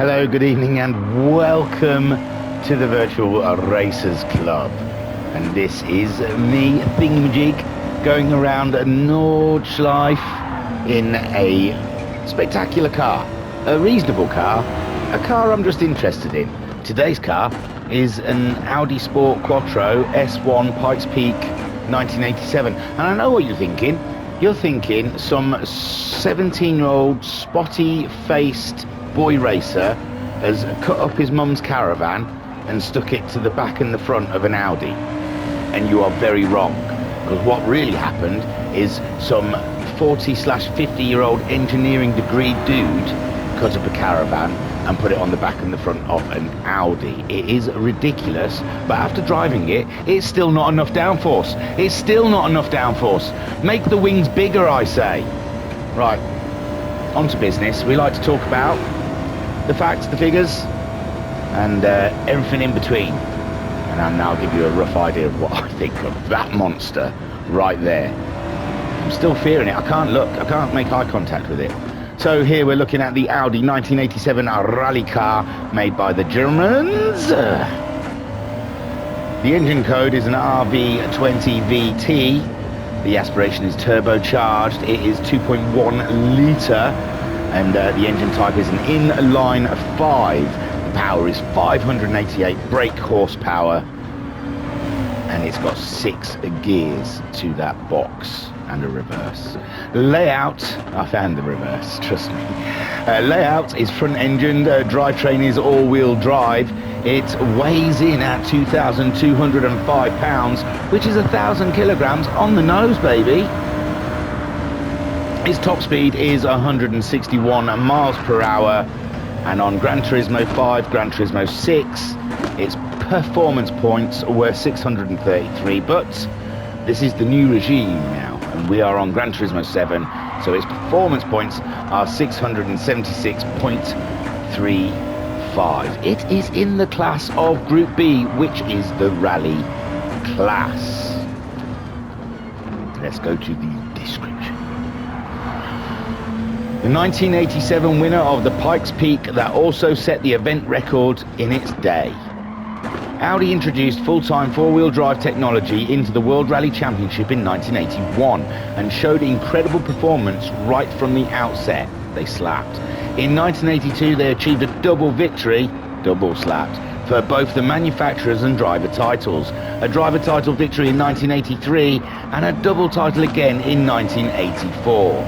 Hello, good evening, and welcome to the Virtual Racers Club. And this is me, Thingamajig, going around Nordschleife in a spectacular car, a reasonable car, a car I'm just interested in. Today's car is an Audi Sport Quattro S1 Pikes Peak 1987. And I know what you're thinking. You're thinking some 17-year-old spotty-faced boy racer has cut up his mum's caravan and stuck it to the back and the front of an Audi. And you are very wrong, because what really happened is some 40/50-year-old engineering degree dude cut up a caravan and put it on the back and the front of an Audi. It is ridiculous, but after driving it, it's still not enough downforce. It's still not enough downforce. Make the wings bigger, I say. Right, on to business. We like to talk about the facts, the figures, and everything in between. And I'll now give you a rough idea of what I think of that monster right there. I'm still fearing it. I can't look. I can't make eye contact with it. So here we're looking at the Audi 1987 rally car made by the Germans. The engine code is an RV20VT. The aspiration is turbocharged. It is 2.1 litre, and the engine type is an inline 5. The power is 588 brake horsepower, and it's got 6 gears to that box and a reverse. Layout, I found the reverse, trust me. Layout is front engined, drivetrain is all-wheel drive. It weighs in at 2,205 pounds, which is 1,000 kilograms on the nose, baby. Its top speed is 161 miles per hour, and on Gran Turismo 5, Gran Turismo 6, its performance points were 633, but this is the new regime now, and we are on Gran Turismo 7, so its performance points are 676.35. It is in the class of Group B, which is the rally class. Let's go to the description. The 1987 winner of the Pikes Peak that also set the event record in its day. Audi introduced full-time four-wheel drive technology into the World Rally Championship in 1981 and showed incredible performance right from the outset. They slapped. In 1982 they achieved a double victory, double slapped, for both the manufacturers and driver titles. A driver title victory in 1983 and a double title again in 1984.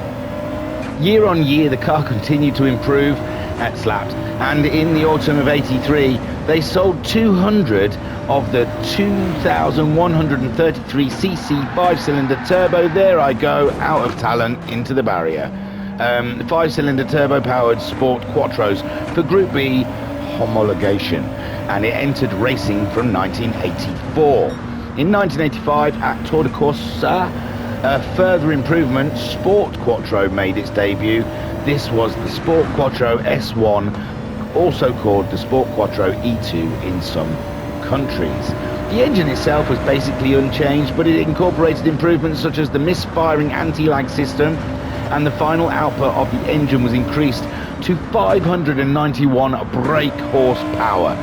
Year on year the car continued to improve at slapped, and in the autumn of 83 they sold 200 of the 2,133cc 5-cylinder turbo, there I go, out of talent into the barrier, 5-cylinder turbo powered Sport Quattros for Group B homologation, and it entered racing from 1984. In 1985 at Tour de Corsa, a further improvement, Sport Quattro made its debut. This was the Sport Quattro S1, also called the Sport Quattro E2 in some countries. The engine itself was basically unchanged, but it incorporated improvements such as the misfiring anti-lag system, and the final output of the engine was increased to 591 brake horsepower.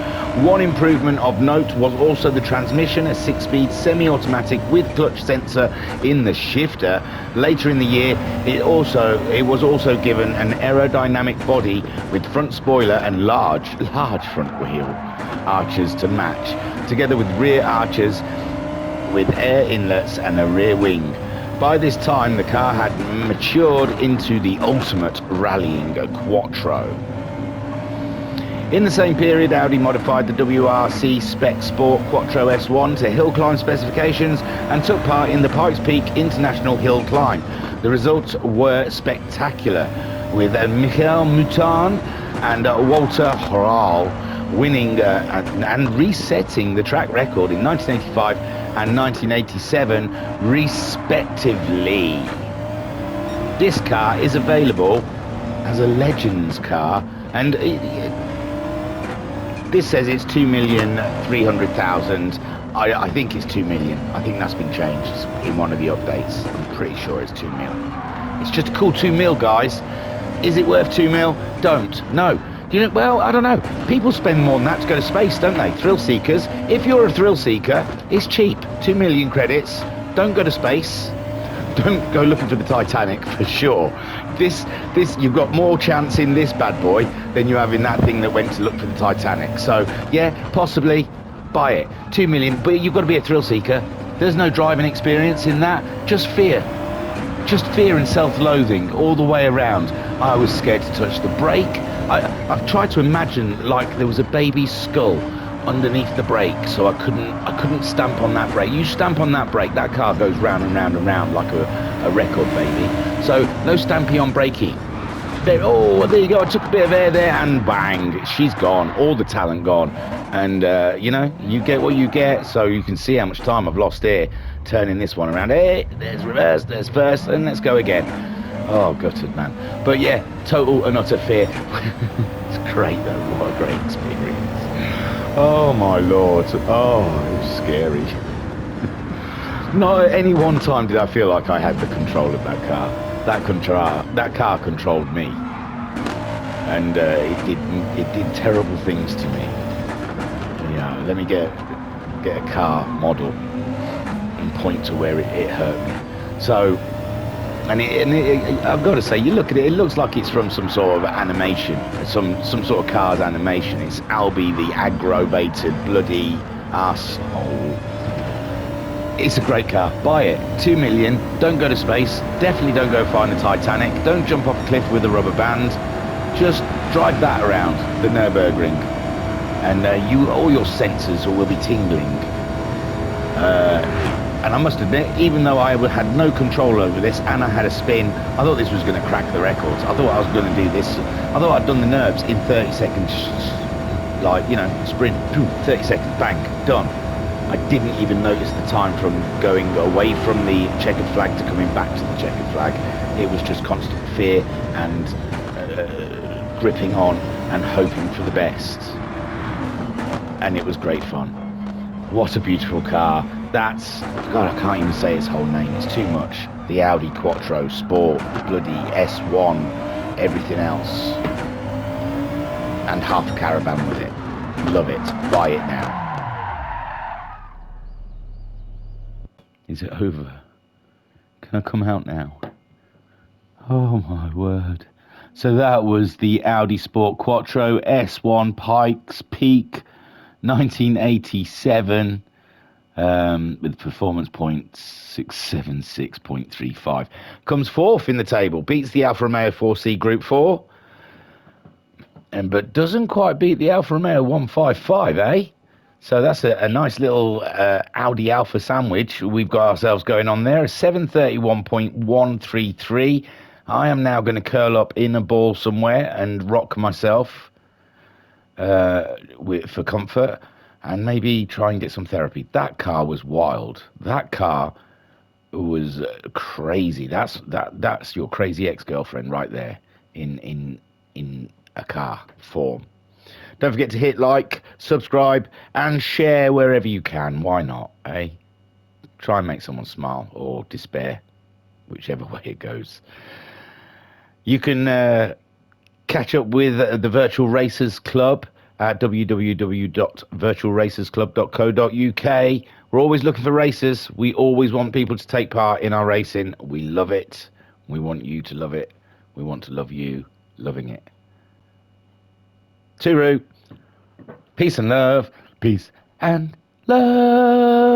One improvement of note was also the transmission, a 6-speed semi-automatic with clutch sensor in the shifter. Later in the year, it was also given an aerodynamic body with front spoiler and large front wheel arches to match, together with rear arches with air inlets and a rear wing. By this time, the car had matured into the ultimate rallying quattro. In the same period, Audi modified the WRC Spec Sport Quattro S1 to hill climb specifications and took part in the Pikes Peak International Hill Climb. The results were spectacular, with Michael Mouton and Walter Hral winning and resetting the track record in 1985 and 1987 respectively. This car is available as a Legends car, and this says it's 2,300,000. I think it's 2 million. I think that's been changed in one of the updates. I'm pretty sure it's 2 mil. It's just a cool 2 mil, guys. Is it worth 2 mil? Don't. No. You know, well, I don't know. People spend more than that to go to space, don't they? Thrill seekers. If you're a thrill seeker, it's cheap. 2 million credits. Don't go to space. Don't go looking for the Titanic for sure. This, you've got more chance in this bad boy than you have in that thing that went to look for the Titanic. So yeah, possibly buy it. 2 million, but you've got to be a thrill seeker. There's no driving experience in that. Just fear and self-loathing all the way around. I was scared to touch the brake. I've tried to imagine like there was a baby's skull underneath the brake, so I couldn't stamp on that brake. You stamp on that brake, that car goes round and round and round like a record, baby. So no stampy on brakey. Oh, there you go. I took a bit of air there, and bang, she's gone. All the talent gone. And you know, you get what you get. So you can see how much time I've lost here turning this one around. Hey, there's reverse, there's first, and let's go again. Oh, gutted, man. But yeah, total and utter fear. It's great though. What a great experience. Oh my lord. Oh, it was scary. Not at any one time did I feel like I had the control of that car. That car controlled me, and it did terrible things to me. Yeah, let me get a car model and point to where it hurt me. So, and I've got to say, you look at it, it looks like it's from some sort of animation, some sort of Cars animation. It's Albie the aggravated bloody arsehole. It's a great car. Buy it. 2 million. Don't go to space. Definitely don't go find the Titanic. Don't jump off a cliff with a rubber band. Just drive that around the Nürburgring, and all your senses will be tingling. And I must admit, even though I had no control over this and I had a spin, I thought this was going to crack the records. I thought I was going to do this. I thought I'd done the nerves in 30 seconds. Like, you know, sprint, 30 seconds, bang, done. I didn't even notice the time from going away from the checkered flag to coming back to the checkered flag. It was just constant fear and gripping on and hoping for the best. And it was great fun. What a beautiful car. That's, God, I can't even say its whole name. It's too much. The Audi Quattro Sport, bloody S1, everything else. And half a caravan with it. Love it. Buy it now. Is it over? Can I come out now? Oh my word. So that was the Audi Sport Quattro S1 Pikes Peak 1987 with performance points 676.35. Comes fourth in the table, beats the Alfa Romeo 4C Group 4, but doesn't quite beat the Alfa Romeo 155, eh? So that's a nice little Audi Alpha sandwich we've got ourselves going on there. 731.133. I am now going to curl up in a ball somewhere and rock myself for comfort, and maybe try and get some therapy. That car was wild. That car was crazy. That's your crazy ex-girlfriend right there in a car form. Don't forget to hit like, subscribe, and share wherever you can. Why not, eh? Try and make someone smile or despair, whichever way it goes. You can catch up with the Virtual Racers Club at www.virtualracersclub.co.uk. We're always looking for racers. We always want people to take part in our racing. We love it. We want you to love it. We want to love you loving it. Tooroo. Peace and love. Peace and love.